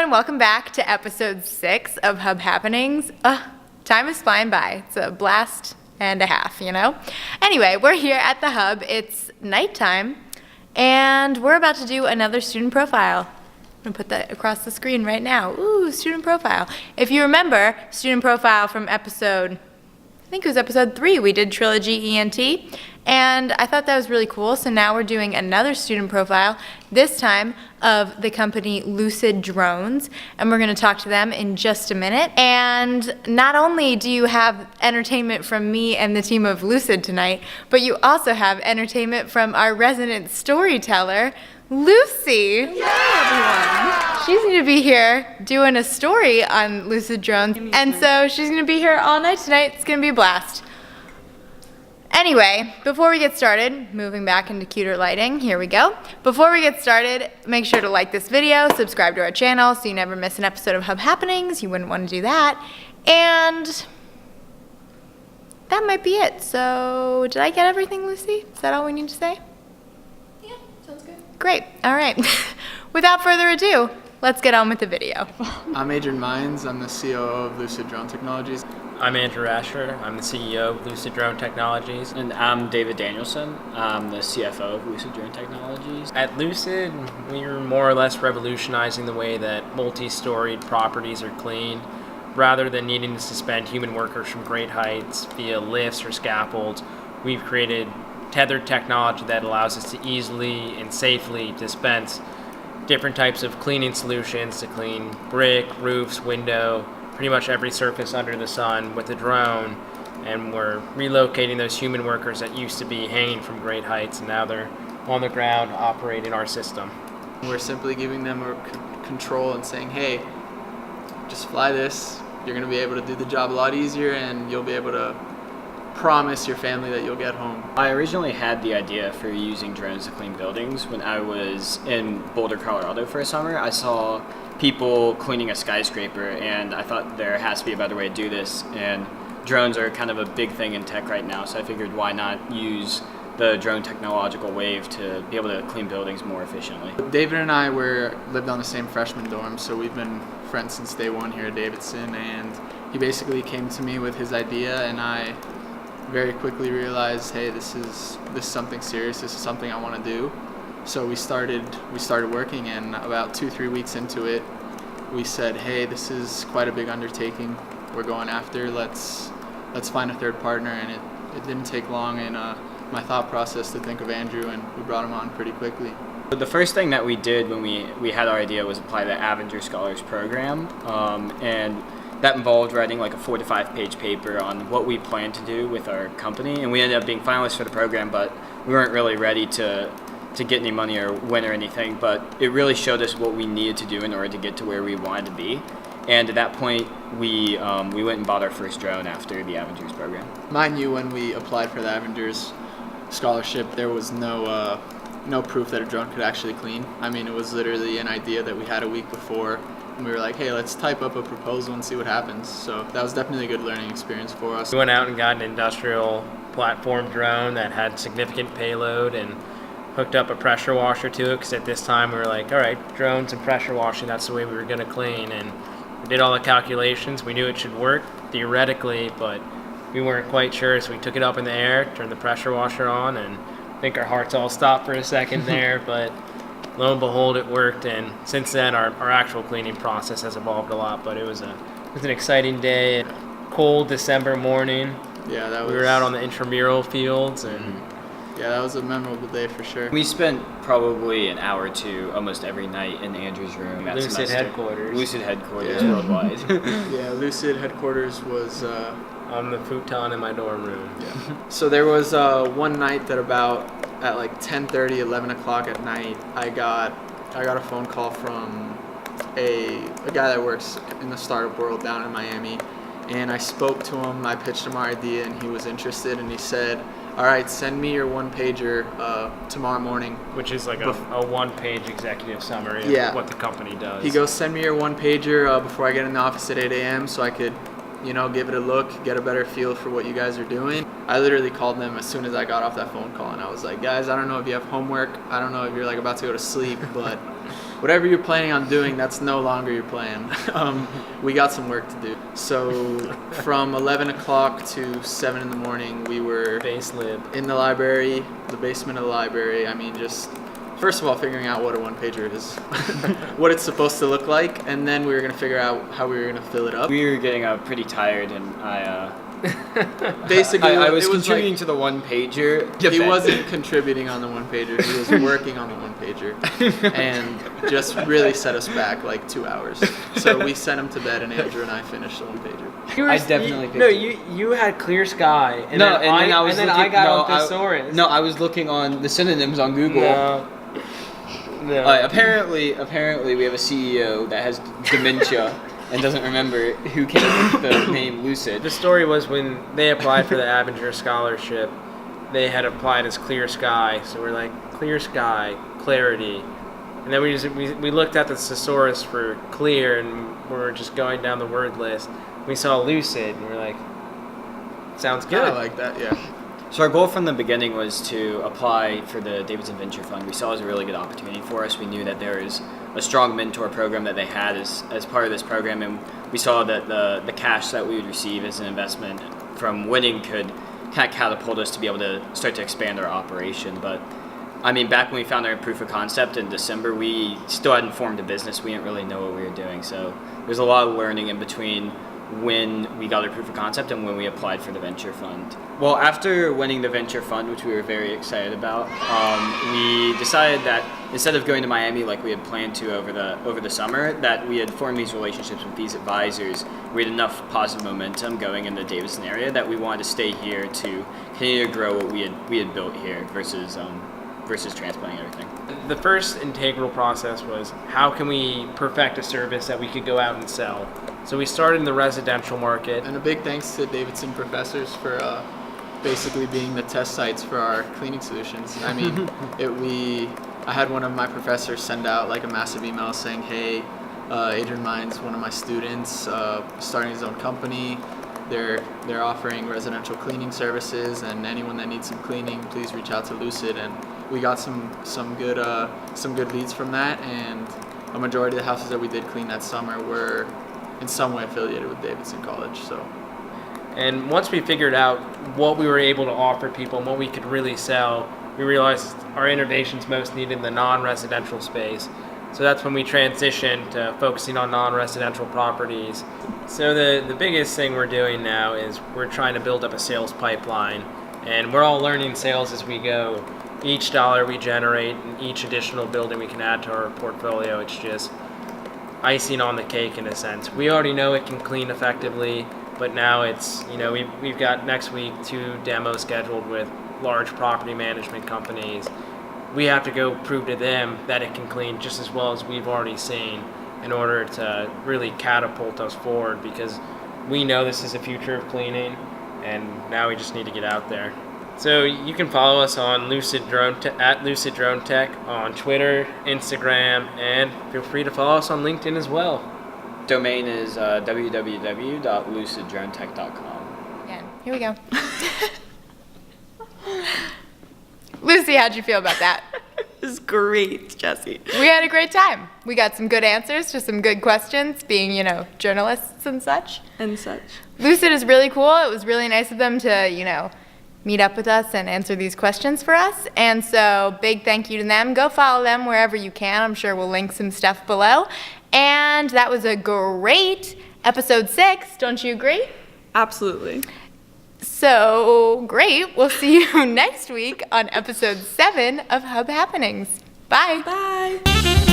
everyone, welcome back to episode 6 of Hub Happenings. Time is flying by. It's a blast and a half, you know? Anyway, we're here at the Hub. It's nighttime, and we're about to do another student profile. I'm gonna put that across the screen right now. Ooh, student profile. If you remember, student profile from episode, I think it was episode 3, we did Trilogy ENT, and I thought that was really cool. So now we're doing another student profile, this time of the company Lucid Drones, and we're gonna talk to them in just a minute. And not only do you have entertainment from me and the team of Lucid tonight, but you also have entertainment from our resident storyteller, Lucy. Yeah, She's going to be here doing a story on Lucid Drones, and so she's going to be here all night tonight. It's going to be a blast. Anyway, before we get started, moving back into cuter lighting, here we go. Before we get started, make sure to like this video, subscribe to our channel so you never miss an episode of Hub Happenings. You wouldn't want to do that. And that might be it. So, did I get everything, Lucy? Is that all we need to say? Yeah, sounds good. Great. All right. Without further ado, let's get on with the video. I'm MAYANS. I'm the COO of Lucid Drone Technologies. I'm Andrew Asher. I'm the CEO of Lucid Drone Technologies. And I'm Danielson. I'm the CFO of Lucid Drone Technologies. At Lucid, we're more or less revolutionizing the way that multi-storied properties are cleaned. Rather than needing to suspend human workers from great heights via lifts or scaffolds, we've created tethered technology that allows us to easily and safely dispense different types of cleaning solutions to clean brick, roofs, window, pretty much every surface under the sun with a drone. And we're relocating those human workers that used to be hanging from great heights, and now they're on the ground operating our system. We're simply giving them control and saying, hey, just fly this. You're going to be able to do the job a lot easier, and you'll be able to promise your family that you'll get home. I originally had the idea for using drones to clean buildings when I was in Boulder, Colorado for a summer. I saw people cleaning a skyscraper, and I thought there has to be a better way to do this, and drones are kind of a big thing in tech right now, so I figured why not use the drone technological wave to be able to clean buildings more efficiently. David and I lived on the same freshman dorm, so we've been friends since day one here at Davidson, and he basically came to me with his idea, and I very quickly realized, hey, this is something serious. This is something I want to do. So we started working, and about 2-3 weeks into it, we said, hey, this is quite a big undertaking. We're going after. Let's find a third partner, and it didn't take long in my thought process to think of Andrew, and we brought him on pretty quickly. The first thing that we did when we had our idea was apply the Avenger Scholars Program, and that involved writing like a 4 to 5 page paper on what we planned to do with our company, and we ended up being finalists for the program, but we weren't really ready to get any money or win or anything, but it really showed us what we needed to do in order to get to where we wanted to be. And at that point, we went and bought our first drone after the Avengers program. Mind you, when we applied for the Avengers scholarship, there was no proof that a drone could actually clean. I mean, it was literally an idea that we had a week before, and we were like, hey, let's type up a proposal and see what happens. So that was definitely a good learning experience for us. We went out and got an industrial platform drone that had significant payload and hooked up a pressure washer to it, because at this time we were like, all right, drones and pressure washing, that's the way we were going to clean. And we did all the calculations. We knew it should work theoretically, but we weren't quite sure, so we took it up in the air, turned the pressure washer on, and I think our hearts all stopped for a second there, but lo and behold, it worked. And since then, our actual cleaning process has evolved a lot, but it was an exciting day. Cold December morning. Yeah, we were out on the intramural fields, and yeah, that was a memorable day for sure. We spent probably an hour or two almost every night in Andrew's room that Lucid semester. headquarters. Lucid headquarters worldwide. Yeah, Lucid headquarters was on the futon in my dorm room. Yeah. So there was one night that at like 10:30, 11 o'clock at night, I got a phone call from a guy that works in the startup world down in Miami, and I spoke to him. I pitched him our idea, and he was interested, and he said, all right, send me your one-pager tomorrow morning. Which is like a one-page executive summary of what the company does. He goes, send me your one-pager before I get in the office at 8 a.m. so I could, give it a look, get a better feel for what you guys are doing. I literally called them as soon as I got off that phone call, and I was like, guys, I don't know if you have homework. I don't know if you're like about to go to sleep, but whatever you're planning on doing, that's no longer your plan. We got some work to do. So from 11 o'clock to 7 in the morning, we were in the library, the basement of the library. I mean, just first of all, figuring out what a one-pager is, what it's supposed to look like, and then we were going to figure out how we were going to fill it up. We were getting pretty tired, and Basically, I was it contributing like, to the one-pager. He wasn't contributing on the one-pager. He was working on the one-pager, and just really set us back like 2 hours. So we sent him to bed, and Andrew and I finished the one-pager. I definitely picked no. it. You had clear sky, and No, then and then I was and then looking- I got no, on thesaurus. No, I was looking on the synonyms on Google. No. Apparently, we have a CEO that has dementia and doesn't remember who came up with the name Lucid. The story was when they applied for the Abinger scholarship, they had applied as clear sky. So we're like, clear sky, clarity. And then we looked at the thesaurus for clear, and we were just going down the word list. We saw lucid, and we're like, sounds good. I like that, yeah. So our goal from the beginning was to apply for the Davidson Venture Fund. We saw it as a really good opportunity for us. We knew that there is a strong mentor program that they had as part of this program, and we saw that the cash that we would receive as an investment from winning could kind of catapult us to be able to start to expand our operation. But I mean, back when we found our proof of concept in December, we still hadn't formed a business. We didn't really know what we were doing. So there's a lot of learning in between when we got our proof of concept and when we applied for the venture fund. Well, after winning the venture fund, which we were very excited about, we decided that instead of going to Miami like we had planned to over the summer, that we had formed these relationships with these advisors. We had enough positive momentum going in the Davidson area that we wanted to stay here to continue to grow what we had built here versus transplanting everything. The first integral process was, how can we perfect a service that we could go out and sell? So we started in the residential market. And a big thanks to Davidson professors for basically being the test sites for our cleaning solutions. I mean, I had one of my professors send out like a massive email saying, hey, Adrian Mines, one of my students, starting his own company. They're offering residential cleaning services, and anyone that needs some cleaning, please reach out to Lucid. And we got some good leads from that, and a majority of the houses that we did clean that summer were in some way affiliated with Davidson College. So, and once we figured out what we were able to offer people and what we could really sell, we realized our innovations most needed in the non-residential space. So that's when we transitioned to focusing on non-residential properties. So the biggest thing we're doing now is we're trying to build up a sales pipeline, and we're all learning sales as we go. Each dollar we generate and each additional building we can add to our portfolio, it's just icing on the cake in a sense. We already know it can clean effectively, but now it's, we've got next week 2 demos scheduled with large property management companies. We have to go prove to them that it can clean just as well as we've already seen in order to really catapult us forward, because we know this is the future of cleaning, and now we just need to get out there. So you can follow us on at Lucid Drone Tech on Twitter, Instagram, and feel free to follow us on LinkedIn as well. Domain is www.luciddronetech.com. Again, here we go. Lucy, how'd you feel about that? This is great, Jessie. We had a great time. We got some good answers to some good questions, being, journalists and such. And such. Lucid is really cool. It was really nice of them to, meet up with us and answer these questions for us. And so big thank you to them. Go follow them wherever you can. I'm sure we'll link some stuff below. And that was a great episode 6. Don't you agree? Absolutely. So great. We'll see you next week on episode 7 of Hub Happenings. Bye. Bye.